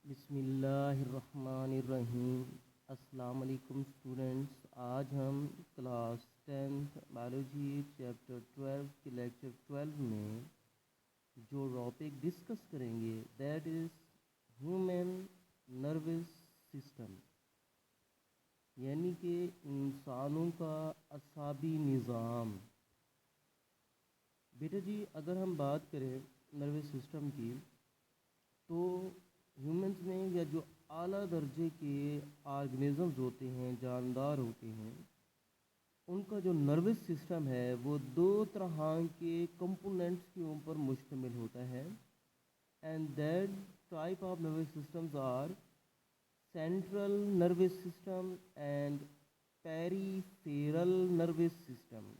بسم اللہ الرحمن الرحیم۔ السلام علیکم اسٹوڈنٹس، آج ہم کلاس 10 بایولوجی چیپٹر 12 کے لیکچر 12 میں جو ٹاپک ڈسکس کریں گے that is human nervous system, یعنی کہ انسانوں کا اعصابی نظام۔ بیٹا جی، اگر ہم بات کریں نروس سسٹم کی تو ہیومنز میں یا جو اعلیٰ درجے کے آرگنزمز ہوتے ہیں، جاندار ہوتے ہیں، ان کا جو نروس سسٹم ہے وہ دو طرح کے کمپوننٹس کے اوپر مشتمل ہوتا ہے، and that type of nervous systems are central nervous system and peripheral nervous system.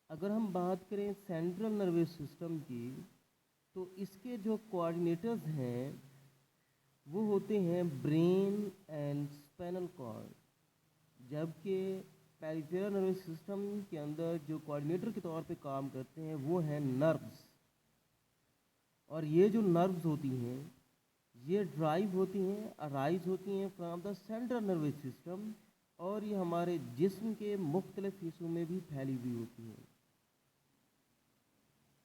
اگر ہم بات کریں سینٹرل نروس سسٹم کی تو اس کے جو کوآرڈینیٹرز ہیں وہ ہوتے ہیں برین اینڈ اسپینل کارڈ، جبکہ پیریفیرل نروس سسٹم کے اندر جو کوآرڈینیٹر کے طور پہ کام کرتے ہیں وہ ہیں نروز، اور یہ جو نروز ہوتی ہیں یہ ڈرائیو ہوتی ہیں، ارائز ہوتی ہیں from the central nervous system, اور یہ ہمارے جسم کے مختلف حصوں میں بھی پھیلی ہوئی ہوتی ہیں۔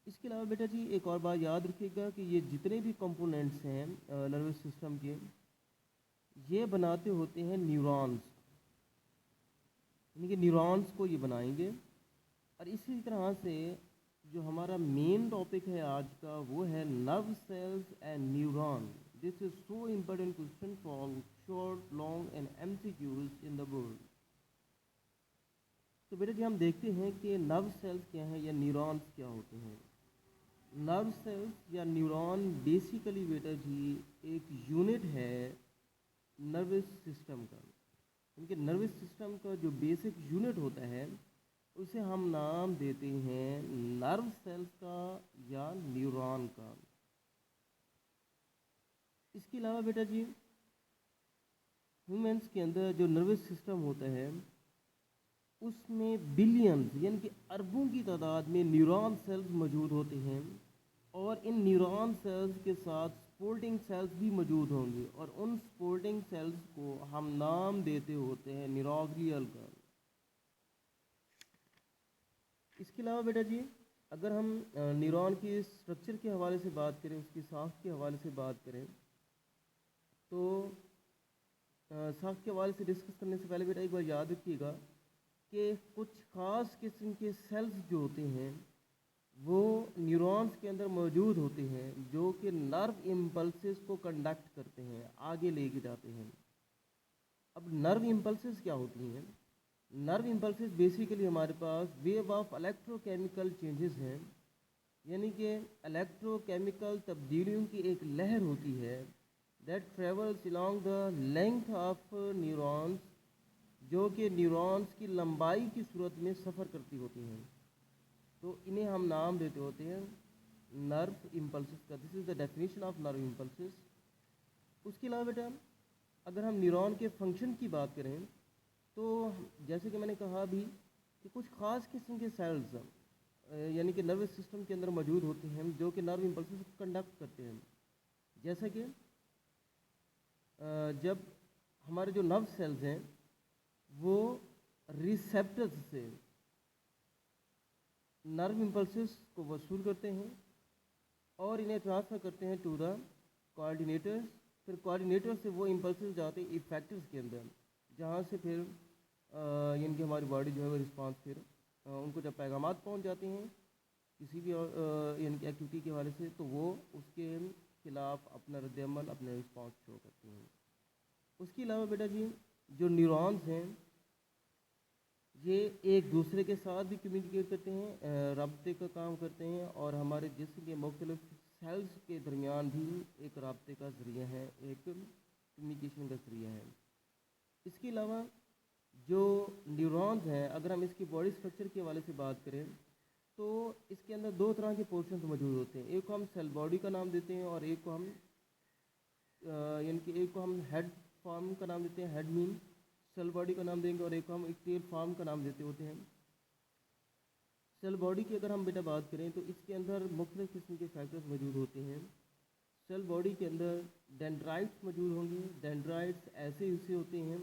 اس کے علاوہ بیٹا جی ایک اور بات یاد رکھیے گا کہ یہ جتنے بھی کمپوننٹس ہیں نروس سسٹم کے، یہ بناتے ہوتے ہیں نیورونز، یعنی کہ نیورونز کو یہ بنائیں گے۔ اور اسی طرح سے جو ہمارا مین ٹاپک ہے آج کا وہ ہے nerve cells and neuron. This is so important question from short long and M C Qs in the world. تو بیٹا جی ہم دیکھتے ہیں کہ نرو سیلز کیا ہیں یا نیورونز کیا ہوتے ہیں۔ نرو سیلز یا نیورون بیسیکلی بیٹا جی ایک یونٹ ہے نروس سسٹم کا، کیونکہ نروس سسٹم کا جو بیسک یونٹ ہوتا ہے اسے ہم نام دیتے ہیں نرو سیلز کا یا نیورون کا۔ اس کے علاوہ بیٹا جی ہیومنس کے اندر جو نروس سسٹم ہوتا ہے اس میں بلینز یعنی کہ اربوں کی تعداد میں نیورون سیلز موجود ہوتے ہیں، اور ان نیورون سیلز کے ساتھ سپورٹنگ سیلز بھی موجود ہوں گے، اور ان سپورٹنگ سیلز کو ہم نام دیتے ہوتے ہیں نیوروگلیل کا۔ اس کے علاوہ بیٹا جی اگر ہم نیورون کی اسٹرکچر کے حوالے سے بات کریں، اس کی ساخت کے حوالے سے بات کریں تو ساخت کے حوالے سے ڈسکس کرنے سے پہلے بیٹا ایک بار یاد رکھیے گا کہ کچھ خاص قسم کے سیلز جو ہوتے ہیں وہ نیورونز کے اندر موجود ہوتے ہیں جو کہ نرو امپلسز کو کنڈکٹ کرتے ہیں، آگے لے کے جاتے ہیں۔ اب نرو امپلسز کیا ہوتی ہیں؟ نرو امپلسز بیسیکلی ہمارے پاس wave of electro chemical changes ہیں، یعنی کہ الیکٹرو کیمیکل تبدیلیوں کی ایک لہر ہوتی ہے that travels along the length of neurons, جو کہ نیورونز کی لمبائی کی صورت میں سفر کرتی ہوتی ہیں، تو انہیں ہم نام دیتے ہوتے ہیں نرو امپلسز کا۔ This is the definition of nerve impulses. اس کے علاوہ بیٹا اگر ہم نیورون کے فنکشن کی بات کریں تو جیسے کہ میں نے کہا بھی کہ کچھ خاص قسم کے سیلز یعنی کہ نروس سسٹم کے اندر موجود ہوتے ہیں جو کہ نرو امپلسز کو کنڈکٹ کرتے ہیں، جیسا کہ جب ہمارے جو نرو سیلز ہیں وہ ریسیپٹرز سے نرو امپلسز کو وصول کرتے ہیں اور انہیں ٹرانسفر کرتے ہیں ٹو دا کوآرڈینیٹرز، پھر کوآرڈینیٹر سے وہ امپلسز جاتے ہیں ایفیکٹرز کے اندر، جہاں سے پھر یعنی کہ ہماری باڈی جو ہے وہ رسپانس پھر ان کو جب پیغامات پہنچ جاتے ہیں کسی بھی یعنی کہ ایکٹیویٹی کے حوالے سے تو وہ اس کے خلاف اپنا رد عمل اپنا رسپانس شو کرتے ہیں۔ اس کے علاوہ بیٹا جی جو نیورونز ہیں یہ ایک دوسرے کے ساتھ بھی کمیونیکیٹ کرتے ہیں، رابطے کا کام کرتے ہیں، اور ہمارے جسم کے مختلف سیلز کے درمیان بھی ایک رابطے کا ذریعہ ہے، ایک کمیونیکیشن کا ذریعہ ہے۔ اس کے علاوہ جو نیورونز ہیں اگر ہم اس کی باڈی اسٹرکچر کے حوالے سے بات کریں تو اس کے اندر دو طرح کے پورشنز موجود ہوتے ہیں، ایک کو ہم سیل باڈی کا نام دیتے ہیں اور ایک کو ہم یعنی کہ ایک کو ہم ہیڈ فارم کا نام دیتے ہیں، ہیڈ مین سیل باڈی کا نام دیں گے، اور ایک کو ہم ایک ٹیل فارم کا نام دیتے ہوتے ہیں۔ سیل باڈی کی اگر ہم بیٹا بات کریں تو اس کے اندر مختلف قسم کے فیکٹرز موجود ہوتے ہیں۔ سیل باڈی کے اندر ڈینڈرائٹس موجود ہوں گے. ڈینڈرائٹس ایسے حصے ہوتے ہیں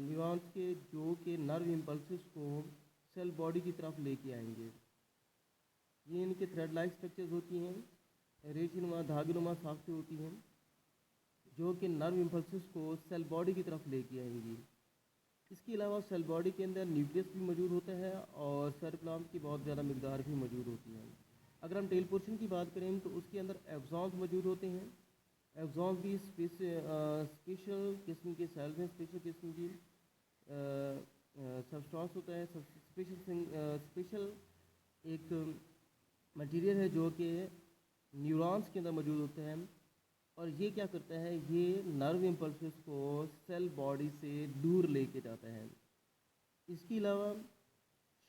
نیورونس کے جو کہ نرو امپلسز کو سیل باڈی کی طرف لے کے آئیں گے. یہ ان کے تھریڈ لائک اسٹرکچرز ہوتی ہیں, ریشی نما دھاگے نما ساختیں ہوتی ہیں جو کہ نرو امپلسز کو سیل باڈی کی طرف لے کے آئیں گی. اس کے علاوہ سیل باڈی کے اندر نیوکلیس بھی موجود ہوتا ہے اور سیروپلازم کی بہت زیادہ مقدار بھی موجود ہوتی ہے. اگر ہم ٹیل پورشن کی بات کریں تو اس کے اندر ایکزونز موجود ہوتے ہیں. ایکزونز بھی اسپیشل قسم کے سیلز ہیں, اسپیشل قسم کی سبسٹانس ہوتا ہے, اسپیشل ایک مٹیریل ہے جو کہ نیورونس کے اندر موجود ہوتا ہے, اور یہ کیا کرتا ہے, یہ نرو امپلسز کو سیل باڈی سے دور لے کے جاتا ہے. اس کے علاوہ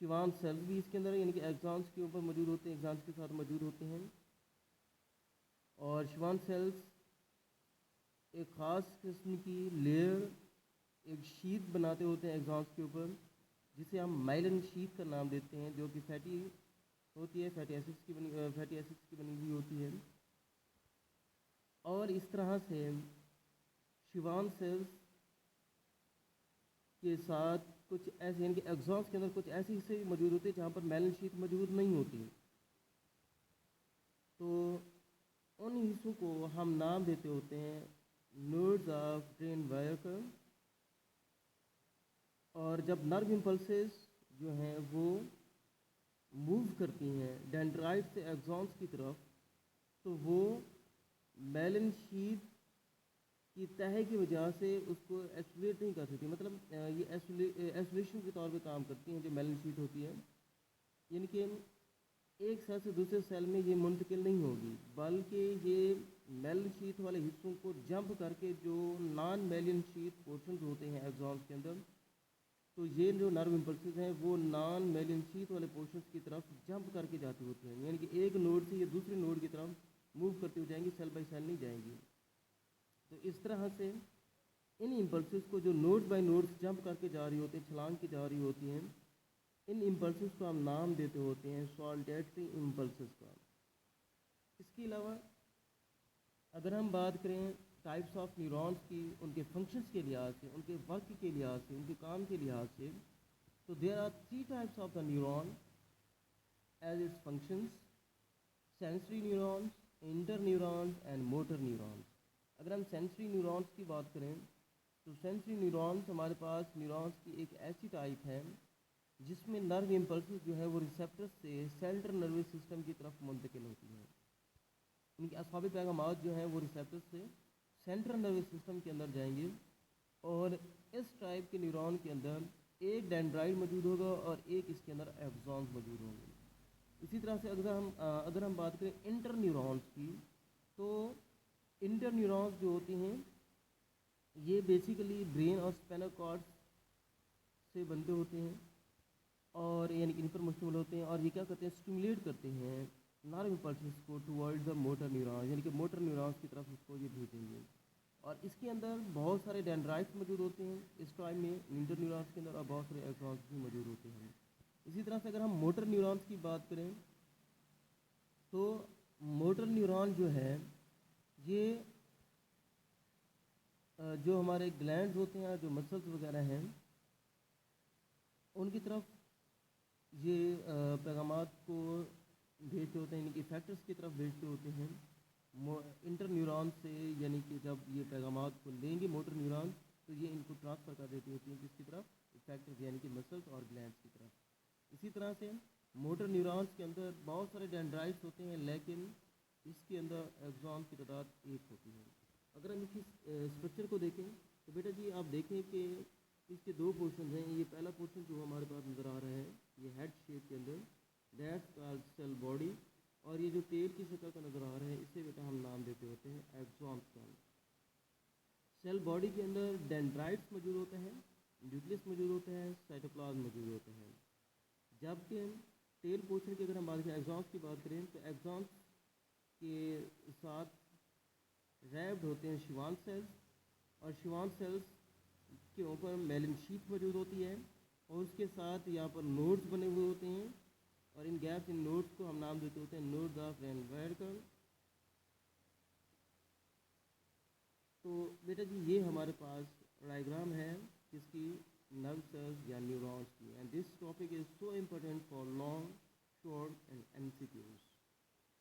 شیوان سیلز بھی اس کے اندر یعنی کہ ایگزانس کے اوپر موجود ہوتے ہیں, ایگزانس کے ساتھ موجود ہوتے ہیں. اور شیوان سیلز ایک خاص قسم کی لیئر ایک شیت بناتے ہوتے ہیں ایگزانس کے اوپر, جسے ہم مائلن شیت کا نام دیتے ہیں, جو کہ فیٹی ہوتی ہے, فیٹی ایسڈس کی بنی ہوئی ہوتی ہے. اور اس طرح سے شیوان سیلز کے ساتھ کچھ ایسے یعنی کہ ایگزانس کے اندر کچھ ایسے حصے موجود ہوتے ہیں جہاں پر میلن شیت موجود نہیں ہوتی. تو ان حصوں کو ہم نام دیتے ہوتے ہیں نوڈز آف برین وائرکر. اور جب نرو امپلسز جو ہیں وہ موو کرتی ہیں ڈینڈرائٹ سے ایگزانس کی طرف, تو وہ میلن شیت کی تہہ کی وجہ سے اس کو ایسولیٹ نہیں کر سکتی. مطلب یہ ایسولیشن کے طور پہ کام کرتی ہیں جو میلن شیت ہوتی ہے, یعنی کہ ایک سیل سے دوسرے سیل میں یہ منتقل نہیں ہوگی, بلکہ یہ میلن شیت والے حصوں کو جمپ کر کے جو نان میلن شیت پورشنز ہوتے ہیں ایگزانس کے اندر, تو یہ جو نرو امپلسز ہیں وہ نان میلن شیت والے پورشنز کی طرف جمپ کر کے جاتی ہوتی ہیں, یعنی کہ ایک نوڈ سے یہ دوسرے نوڈ کی طرف موو کرتی ہو جائیں گی, سیل بائی سیل نہیں جائیں گی. تو اس طرح سے ان امپلسز کو جو نوڈ بائی نوڈ جمپ کر کے جا رہی ہوتی ہیں, چھلانگ کی جا رہی ہوتی ہیں, ان امپلسز کو ہم نام دیتے ہوتے ہیں سالٹیٹری امپلسز کا. اس کے علاوہ اگر ہم بات کریں ٹائپس آف نیورونس کی, ان کے فنکشنز کے لحاظ سے, ان کے ورک کے لحاظ سے, ان کے کام کے لحاظ سے, تو there are 3 types of the neuron as its functions: sensory neurons, inter neurons and motor neurons. اگر ہم سینسری نیورونز کی بات کریں تو سینسری نیورونز ہمارے پاس نیورونز کی ایک ایسی ٹائپ ہے جس میں نرو امپلسز جو ہے وہ ریسیپٹرز سے سینٹرل نروس سسٹم کی طرف منتقل ہوتی ہیں. ان کے اعصابی پیغامات جو ہیں وہ ریسیپٹرز سے سینٹرل نروس سسٹم کے اندر جائیں گے, اور اس ٹائپ کے نیورون کے اندر ایک ڈینڈرائٹ موجود ہوگا اور ایک اس کے اندر ایکزونز موجود ہوں گے. اسی طرح سے اگر ہم بات کریں انٹر نیورونز کی, تو انٹر نیورونز جو ہوتی ہیں یہ بیسیکلی برین اور اسپینل کارڈ سے بنتے ہوتے ہیں, اور یعنی کہ ان پر مشتمل ہوتے ہیں, اور یہ کیا کرتے ہیں, اسٹیمولیٹ کرتے ہیں نرو امپلسز کو ٹورڈز دا موٹر نیورونز, یعنی کہ موٹر نیورونز کی طرف اس کو یہ بھیجیں گے. اور اس کے اندر بہت سارے ڈینڈرائٹس موجود ہوتے ہیں اس ٹائم میں انٹر نیورونز کے اندر, اور بہت سارے ایکزونز بھی موجود ہوتے ہیں. اسی طرح سے اگر ہم موٹر نیورونز کی بات کریں تو موٹر نیورون جو ہے یہ جو ہمارے گلینڈز ہوتے ہیں, جو مسلز وغیرہ ہیں, ان کی طرف یہ پیغامات کو بھیجتے ہوتے ہیں, یعنی کہ فیکٹرز کی طرف بھیجتے ہوتے ہیں انٹر نیورون سے. یعنی کہ جب یہ پیغامات کو لیں گے موٹر نیورون, تو یہ ان کو ٹرانسفر کر دیتی ہوتی ہیں کس کی طرف, فیکٹرز یعنی کہ مسلز اور گلینڈز کی طرف. اسی طرح سے موٹر نیورونز کے اندر بہت سارے ڈینڈرائٹس ہوتے ہیں, لیکن اس کے اندر ایکزون کی تعداد ایک ہوتی ہے. اگر ہم اس کی اسٹرکچر کو دیکھیں تو بیٹا جی آپ دیکھیں کہ اس کے 2 پورشنز ہیں. یہ پہلا پورشن جو ہمارے پاس نظر آ رہا ہے یہ ہیڈ شیپ کے اندر, دیٹس کالڈ سیل باڈی, اور یہ جو ٹیل کی شکل کا نظر آ رہا ہے اسے بیٹا ہم نام دیتے ہوتے ہیں ایکزونز کا. سیل باڈی کے اندر ڈینڈرائٹس موجود ہوتے ہیں, نیوکلیس موجود ہوتا ہے, سائٹوپلازم موجود ہوتا ہے. جبکہ ٹیل پورشن کی اگر ہم بات کریں, ایکزونز کی بات کریں, تو ایکزونز کے ساتھ ریپڈ ہوتے ہیں شیوان سیلز, اور شیوان سیلز کے اوپر میلن شیت موجود ہوتی ہے, اور اس کے ساتھ یہاں پر نوڈز بنے ہوئے ہوتے ہیں, اور ان گیپس ان نوڈز کو ہم نام دیتے ہوتے ہیں نوڈز آف برین وائرکر. تو بیٹا جی یہ ہمارے پاس ڈائیگرام ہے جس کی نرو سیلز یا نیورونس کی، and this topic is so important for long short and M C cues.